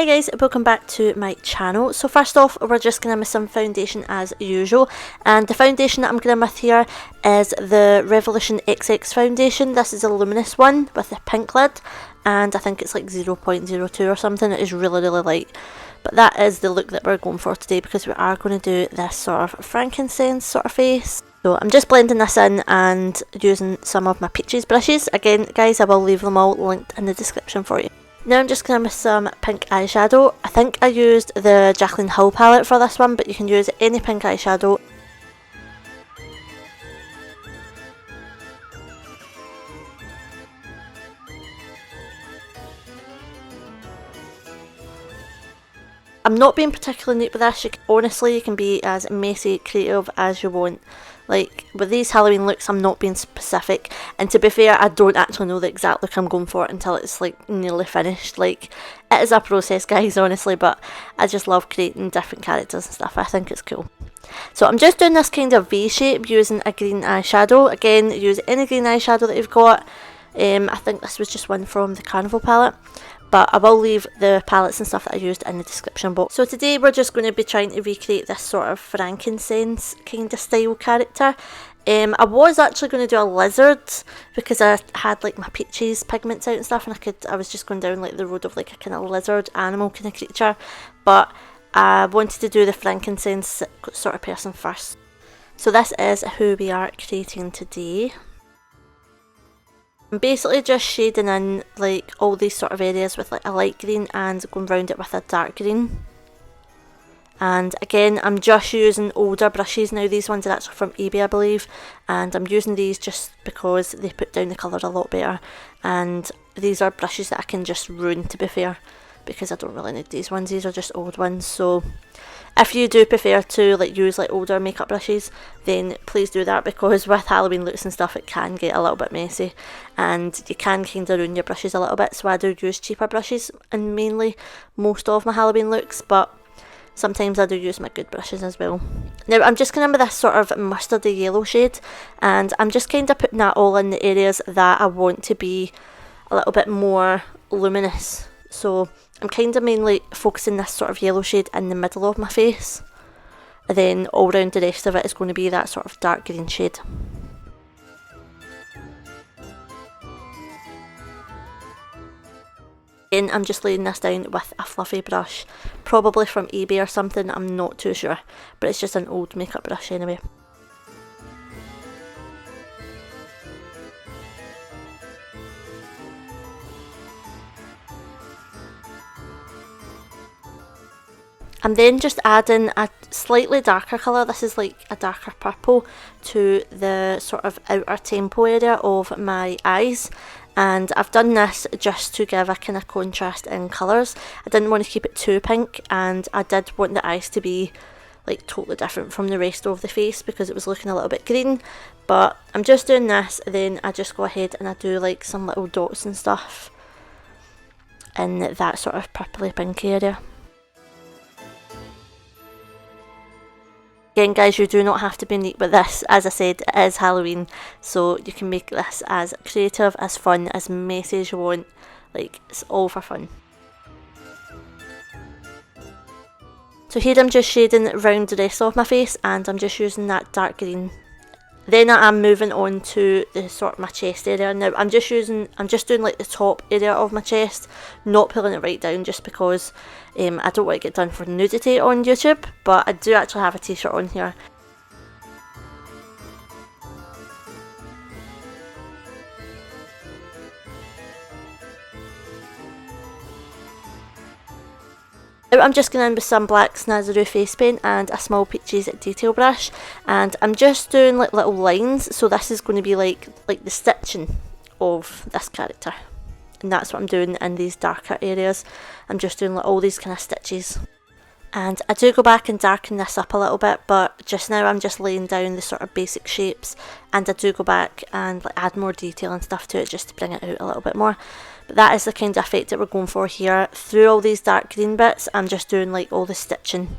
Hi guys, welcome back to my channel. So first off, we're just going to miss some foundation as usual, and the foundation that I'm going to miss here is the Revolution XX foundation. This is a luminous one with a pink lid, and I think it's like 0.02 or something. It is really light, but that is the look that we're going for today because we are going to do this sort of Frankenstein sort of face. So I'm just blending this in and using some of my Peaches brushes. Again guys, I will leave them all linked in the description for you. Now I'm just going to mix some pink eyeshadow. I think I used the Jaclyn Hill palette for this one, but you can use any pink eyeshadow. I'm not being particularly neat with this. Honestly, you can be as messy, creative as you want. Like, with these Halloween looks, I'm not being specific. And to be fair, I don't actually know the exact look I'm going for until it's, like, nearly finished. Like, it is a process, guys, honestly, but I just love creating different characters and stuff. I think it's cool. So I'm just doing this kind of V shape using a green eyeshadow. Again, use any green eyeshadow that you've got. I think this was just one from the Carnival palette, but I will leave the palettes and stuff that I used in the description box. So today we're just going to be trying to recreate this sort of Frankenstein kind of style character. I was actually going to do a lizard because I had like my Peaches pigments out and stuff, and I was just going down like the road of like a kind of lizard animal kind of creature, but I wanted to do the Frankenstein sort of person first. So this is who we are creating today. I'm basically just shading in like all these sort of areas with like a light green and going round it with a dark green. And again, I'm just using older brushes now. These ones are actually from eBay, I believe, and I'm using these just because they put down the colour a lot better, and these are brushes that I can just ruin, to be fair, because I don't really need these ones. These are just old ones. So if you do prefer to like use like older makeup brushes, then please do that, because with Halloween looks and stuff it can get a little bit messy and you can kind of ruin your brushes a little bit. So I do use cheaper brushes and mainly most of my Halloween looks, but sometimes I do use my good brushes as well. Now I'm just going in with this sort of mustardy yellow shade, and I'm just kind of putting that all in the areas that I want to be a little bit more luminous. So I'm kind of mainly focusing this sort of yellow shade in the middle of my face, and then all around the rest of it is going to be that sort of dark green shade. Again, I'm just laying this down with a fluffy brush, probably from eBay or something, I'm not too sure, but it's just an old makeup brush anyway. I'm then just adding a slightly darker colour. This is like a darker purple to the sort of outer temple area of my eyes, and I've done this just to give a kind of contrast in colours. I didn't want to keep it too pink, and I did want the eyes to be like totally different from the rest of the face because it was looking a little bit green. But I'm just doing this, then I just go ahead and I do like some little dots and stuff in that sort of purpley pink area. Again guys, you do not have to be neat with this. As I said, it is Halloween, so you can make this as creative, as fun, as messy as you want. Like, it's all for fun. So here I'm just shading around the rest of my face, and I'm just using that dark green. Then I'm moving on to the sort of my chest area. Now I'm just doing like the top area of my chest, not pulling it right down just because I don't want to get done for nudity on YouTube, but I do actually have a t-shirt on here. Now I'm just going in with some black Snazaroo face paint and a small Peaches detail brush, and I'm just doing like little lines. So this is going to be like the stitching of this character, and that's what I'm doing in these darker areas. I'm just doing like all these kind of stitches, and I do go back and darken this up a little bit, but just now I'm just laying down the sort of basic shapes, and I do go back and like add more detail and stuff to it just to bring it out a little bit more. But that is the kind of effect that we're going for here. Through all these dark green bits, I'm just doing like all the stitching.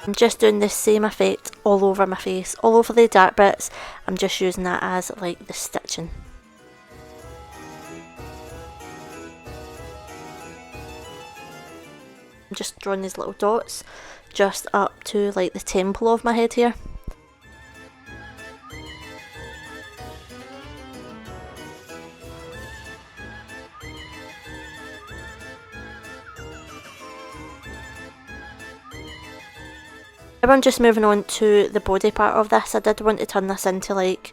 I'm just doing the same effect all over my face, all over the dark bits. I'm just using that as like the stitching. I'm just drawing these little dots just up to like the temple of my head here. Now I'm just moving on to the body part of this. I did want to turn this into like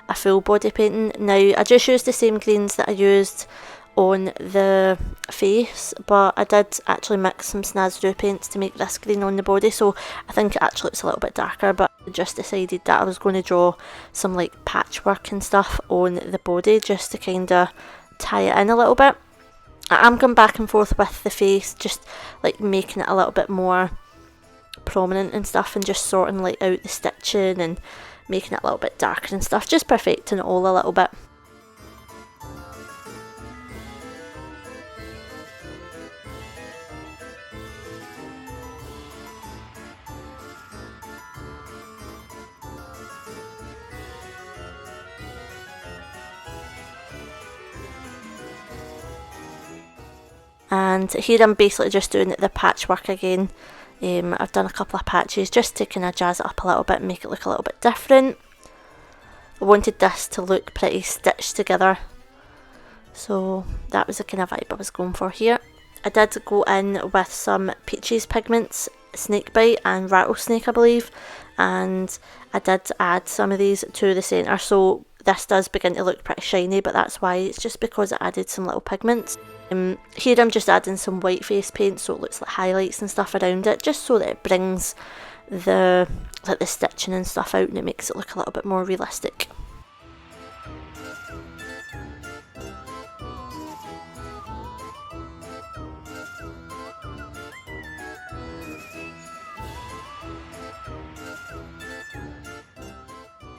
a full body painting. Now I just used the same greens that I used on the face, but I did actually mix some Snazaroo paints to make this green on the body, so I think it actually looks a little bit darker, but I just decided that I was going to draw some like patchwork and stuff on the body just to kind of tie it in a little bit. I am going back and forth with the face, just like making it a little bit more prominent and stuff, and just sorting like out the stitching and making it a little bit darker and stuff, just perfecting it all a little bit. And here I'm basically just doing the patchwork again. I've done a couple of patches just to kind of jazz it up a little bit and make it look a little bit different. I wanted this to look pretty stitched together, so that was the kind of vibe I was going for here. I did go in with some Peaches pigments, Snakebite and Rattlesnake I believe, and I did add some of these to the centre, so this does begin to look pretty shiny, but that's why, it's just because I added some little pigments. Here I'm just adding some white face paint so it looks like highlights and stuff around it, just so that it brings the stitching and stuff out and it makes it look a little bit more realistic.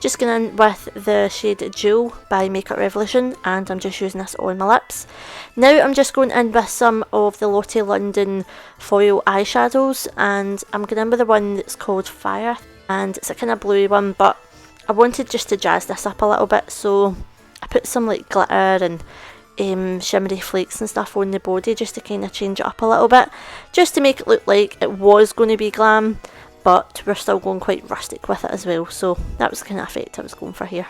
Just going in with the shade Jewel by Makeup Revolution, and I'm just using this on my lips. Now I'm just going in with some of the Lotte London foil eyeshadows, and I'm going in with the one that's called Fire, and it's a kind of bluey one, but I wanted just to jazz this up a little bit, so I put some like glitter and shimmery flakes and stuff on the body just to kind of change it up a little bit, just to make it look like it was going to be glam, but we're still going quite rustic with it as well, so that was the kind of effect I was going for here.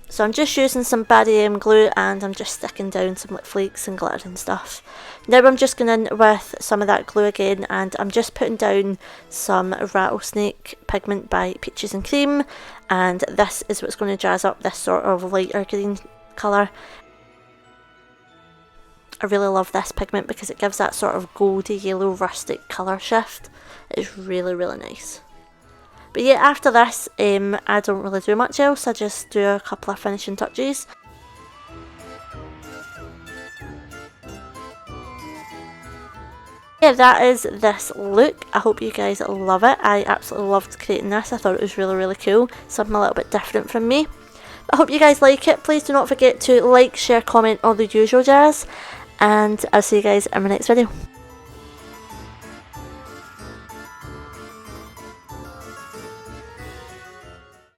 So I'm just using some Barry M glue and I'm just sticking down some like flakes and glitter and stuff. Now I'm just going in with some of that glue again, and I'm just putting down some Rattlesnake pigment by Peaches and Cream, and this is what's going to jazz up this sort of lighter green colour. I really love this pigment because it gives that sort of goldy yellow rustic colour shift. It's really, really nice. But yeah, after this, I don't really do much else, I just do a couple of finishing touches. Yeah, that is this look. I hope you guys love it. I absolutely loved creating this. I thought it was really, really cool. Something a little bit different from me. But I hope you guys like it. Please do not forget to like, share, comment, all the usual jazz. And I'll see you guys in my next video.